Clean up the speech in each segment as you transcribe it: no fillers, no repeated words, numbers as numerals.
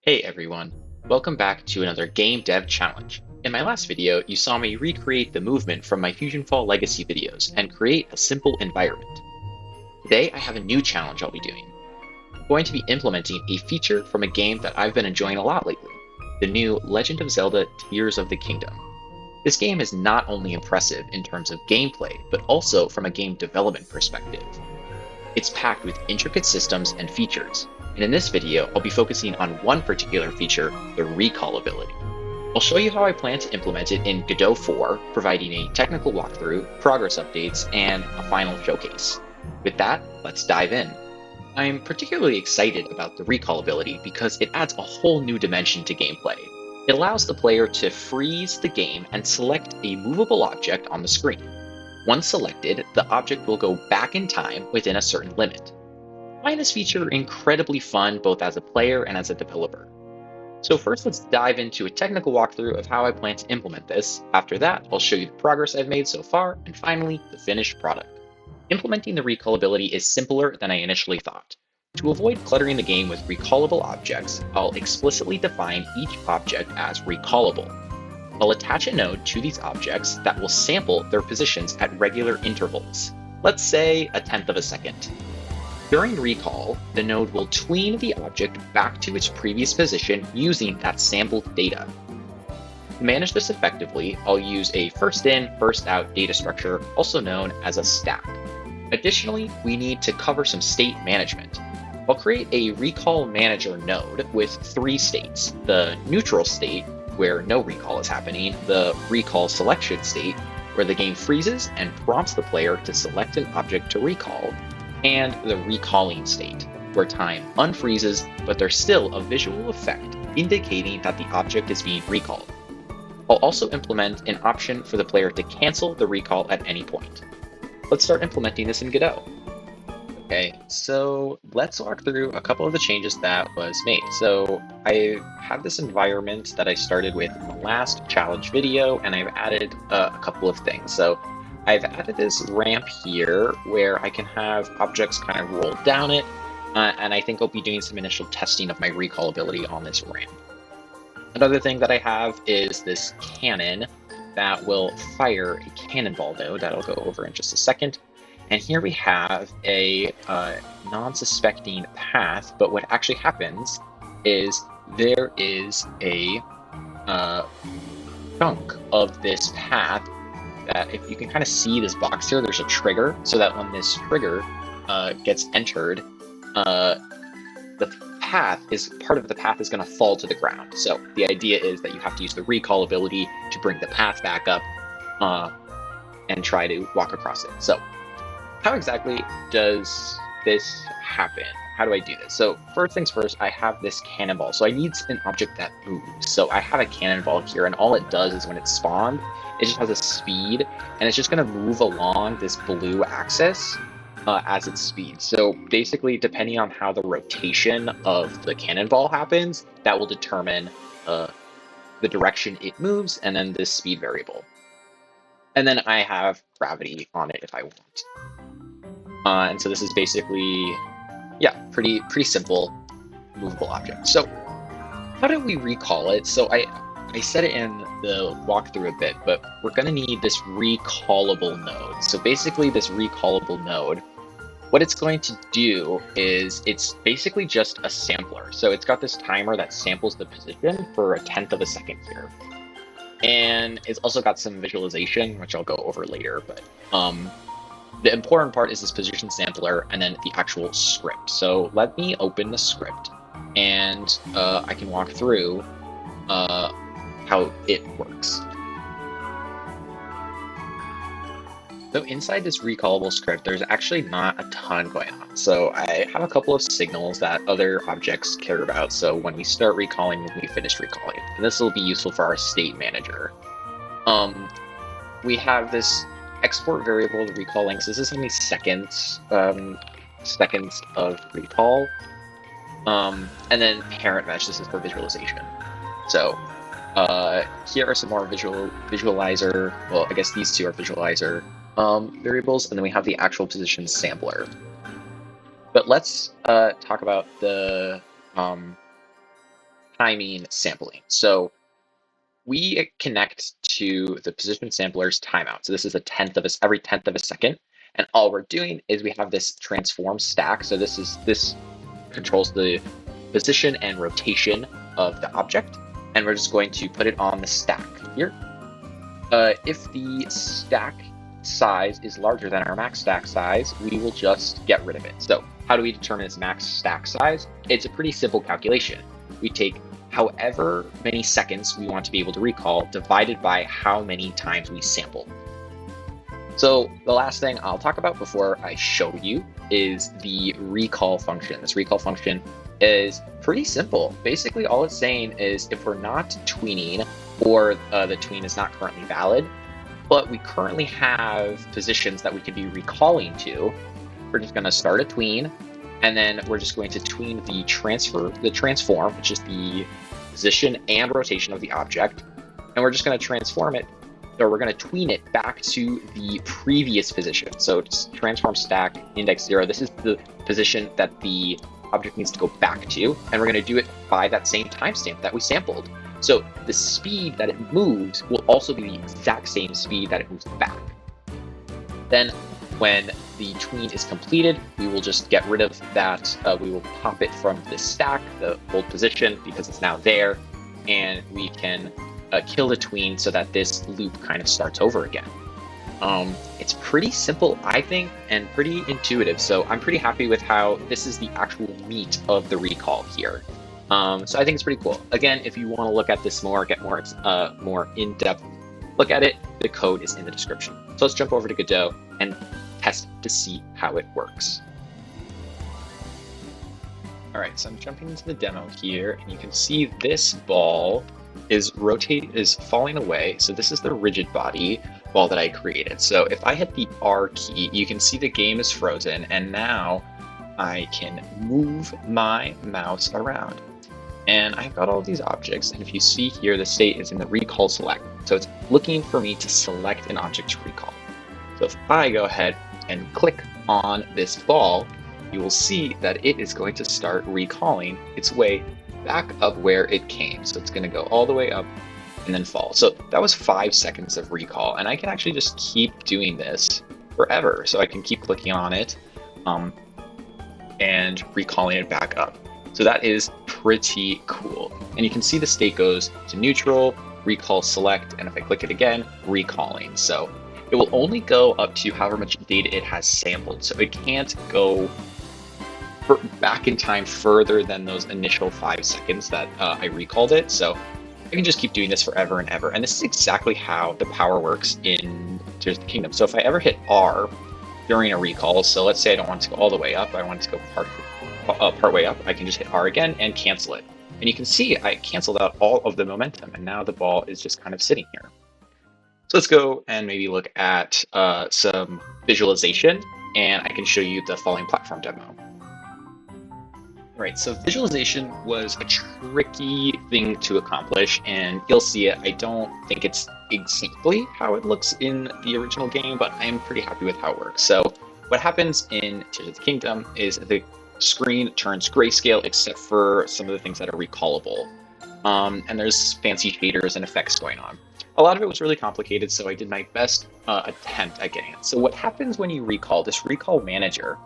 Hey everyone, welcome back to another Game Dev Challenge. In my last video, you saw me recreate the movement from my FusionFall Legacy videos and create a simple environment. Today I have a new challenge I'll be doing. I'm going to be implementing a feature from a game that I've been enjoying a lot lately, the new Legend of Zelda Tears of the Kingdom. This game is not only impressive in terms of gameplay, but also from a game development perspective. It's packed with intricate systems and features, and in this video, I'll be focusing on one particular feature, the recall ability. I'll show you how I plan to implement it in Godot 4, providing a technical walkthrough, progress updates, and a final showcase. With that, let's dive in. I'm particularly excited about the recall ability because it adds a whole new dimension to gameplay. It allows the player to freeze the game and select a movable object on the screen. Once selected, the object will go back in time within a certain limit. I find this feature incredibly fun both as a player and as a developer. So first, let's dive into a technical walkthrough of how I plan to implement this. After that, I'll show you the progress I've made so far, and finally, the finished product. Implementing the recall ability is simpler than I initially thought. To avoid cluttering the game with recallable objects, I'll explicitly define each object as recallable. I'll attach a node to these objects that will sample their positions at regular intervals, let's say a tenth of a second. During recall, the node will tween the object back to its previous position using that sampled data. To manage this effectively, I'll use a first in, first out data structure, also known as a stack. Additionally, we need to cover some state management. I'll create a recall manager node with 3 states: the neutral state, where no recall is happening, the recall selection state, where the game freezes and prompts the player to select an object to recall, and the recalling state, where time unfreezes, but there's still a visual effect indicating that the object is being recalled. I'll also implement an option for the player to cancel the recall at any point. Let's start implementing this in Godot. Okay, so let's walk through a couple of the changes that was made. So I have this environment that I started with in the last challenge video, and I've added a couple of things. So I've added this ramp here where I can have objects kind of roll down it, and I think I'll be doing some initial testing of my recall ability on this ramp. Another thing that I have is this cannon that will fire a cannonball node that I'll go over in just a second. And here we have a non-suspecting path, but what actually happens is there is a chunk of this path that, if you can kind of see this box here, there's a trigger, so that when this trigger gets entered, part of the path is going to fall to the ground. So the idea is that you have to use the recall ability to bring the path back up and try to walk across it. So how exactly does this happen? How do I do this? So first things first, I have this cannonball. So I need an object that moves. So I have a cannonball here, and all it does is when it's spawned, it just has a speed, and it's just going to move along this blue axis as it speeds. So basically, depending on how the rotation of the cannonball happens, that will determine the direction it moves, and then this speed variable. And then I have gravity on it if I want. And so this is basically, pretty simple movable object. So how do we recall it? So I said it in the walkthrough a bit, but we're going to need this recallable node. So basically this recallable node, what it's going to do is it's basically just a sampler. So it's got this timer that samples the position for a tenth of a second here. And it's also got some visualization, which I'll go over later, but the important part is this position sampler and then the actual script. So let me open the script, and I can walk through how it works. So inside this recallable script, there's actually not a ton going on. So I have a couple of signals that other objects care about. So when we start recalling, when we finish recalling, and this will be useful for our state manager. We have this export variable, the recall length. So this is how many seconds of recall. And then parent mesh, this is for visualization. So here are some more visualizer. Well, I guess these two are visualizer variables, and then we have the actual position sampler. But let's talk about the timing sampling. So we connect to the position sampler's timeout. So this is every tenth of a second. And all we're doing is we have this transform stack. So this controls the position and rotation of the object. And we're just going to put it on the stack here. If the stack size is larger than our max stack size, we will just get rid of it. So how do we determine its max stack size? It's a pretty simple calculation. We take however many seconds we want to be able to recall divided by how many times we sample. So the last thing I'll talk about before I show you is the recall function. This recall function is pretty simple. Basically, all it's saying is if we're not tweening or the tween is not currently valid, but we currently have positions that we could be recalling to, we're just going to start a tween, and then we're just going to tween the transform, which is the position and rotation of the object, and we're just going to transform it, or we're going to tween it back to the previous position. So it's transform stack index 0. This is the position that the object needs to go back to, and we're going to do it by that same timestamp that we sampled. So the speed that it moves will also be the exact same speed that it moves back. Then when the tween is completed, we will just get rid of that. We will pop it from the stack, the old position, because it's now there, and we can kill the tween so that this loop kind of starts over again. It's pretty simple, I think, and pretty intuitive. So I'm pretty happy with how this is the actual meat of the recall here. So I think it's pretty cool. Again, if you want to look at this more, get more in-depth look at it, the code is in the description. So let's jump over to Godot and test to see how it works. All right, so I'm jumping into the demo here, and you can see this ball is falling away. So this is the rigid body ball that I created. So if I hit the R key, you can see the game is frozen, and now I can move my mouse around. And I've got all of these objects, and if you see here, the state is in the recall select. So it's looking for me to select an object to recall. So if I go ahead and click on this ball, you will see that it is going to start recalling its way back up where it came. So it's going to go all the way up and then fall. So that was 5 seconds of recall, and I can actually just keep doing this forever. So I can keep clicking on it and recalling it back up. So that is pretty cool. And you can see the state goes to neutral, recall select, and if I click it again, recalling. So it will only go up to however much data it has sampled. So it can't go back in time further than those initial 5 seconds that I recalled it. So I can just keep doing this forever and ever. And this is exactly how the power works in Tears of the Kingdom. So if I ever hit R during a recall, so let's say I don't want to go all the way up, I want it to go part way up, I can just hit R again and cancel it. And you can see I canceled out all of the momentum, and now the ball is just kind of sitting here. So let's go and maybe look at some visualization, and I can show you the falling platform demo. All right, so visualization was a tricky thing to accomplish, and you'll see it. I don't think it's exactly how it looks in the original game, but I am pretty happy with how it works. So what happens in Tears of the Kingdom is the screen turns grayscale except for some of the things that are recallable. And there's fancy shaders and effects going on. A lot of it was really complicated, so I did my best attempt at getting it. So what happens when you recall, this recall manager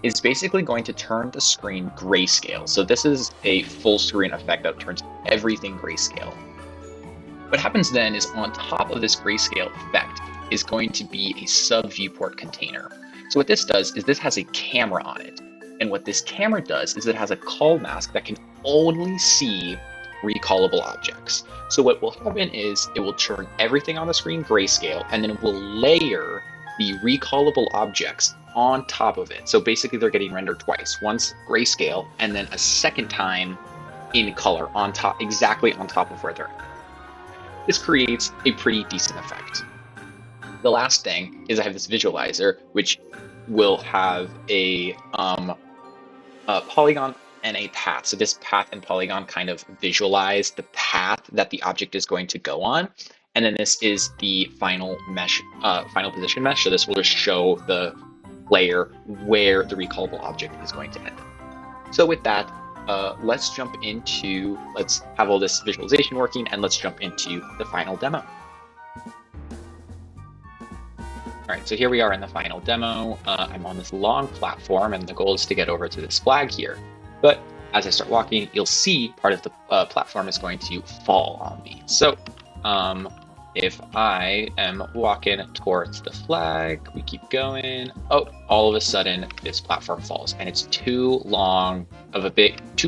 is basically going to turn the screen grayscale. So this is a full screen effect that turns everything grayscale. What happens then is on top of this grayscale effect is going to be a sub viewport container. So what this does is this has a camera on it. And what this camera does is it has a call mask that can only see recallable objects. So what will happen is it will turn everything on the screen grayscale, and then it will layer the recallable objects on top of it. So basically they're getting rendered twice, once grayscale and then a second time in color on top, exactly on top of where they're at. This creates a pretty decent effect. The last thing is I have this visualizer, which will have a polygon and a path. So this path and polygon kind of visualize the path that the object is going to go on. And then this is the final mesh, final position mesh. So this will just show the layer where the recallable object is going to end. So with that, let's have all this visualization working, and let's jump into the final demo. All right, so here we are in the final demo. I'm on this long platform, and the goal is to get over to this flag here. But as I start walking, you'll see part of the platform is going to fall on me. So if I am walking towards the flag, we keep going. Oh, all of a sudden, this platform falls, and it's too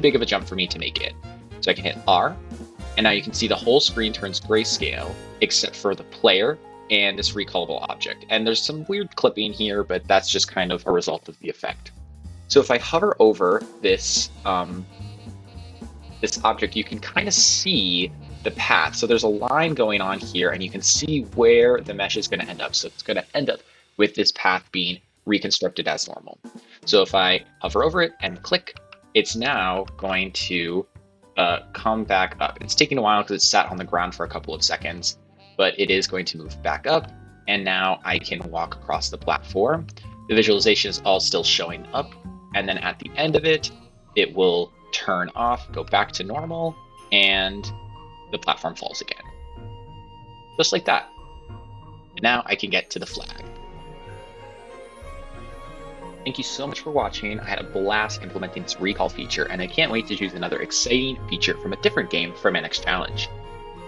big of a jump for me to make it. So I can hit R, and now you can see the whole screen turns grayscale, except for the player and this recallable object. And there's some weird clipping here, but that's just kind of a result of the effect. So if I hover over this this object, you can kind of see the path. So there's a line going on here, and you can see where the mesh is going to end up. So it's going to end up with this path being reconstructed as normal. So if I hover over it and click, it's now going to come back up. It's taking a while because it's sat on the ground for a couple of seconds, but it is going to move back up, and now I can walk across the platform. The visualization is all still showing up, and then at the end of it, it will turn off, go back to normal, and the platform falls again. Just like that. And now I can get to the flag. Thank you so much for watching. I had a blast implementing this recall feature, and I can't wait to choose another exciting feature from a different game for my next challenge.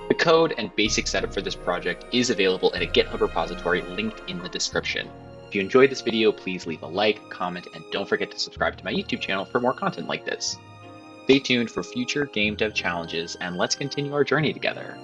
The code and basic setup for this project is available in a GitHub repository linked in the description. If you enjoyed this video, please leave a like, comment, and don't forget to subscribe to my YouTube channel for more content like this. Stay tuned for future game dev challenges, and let's continue our journey together.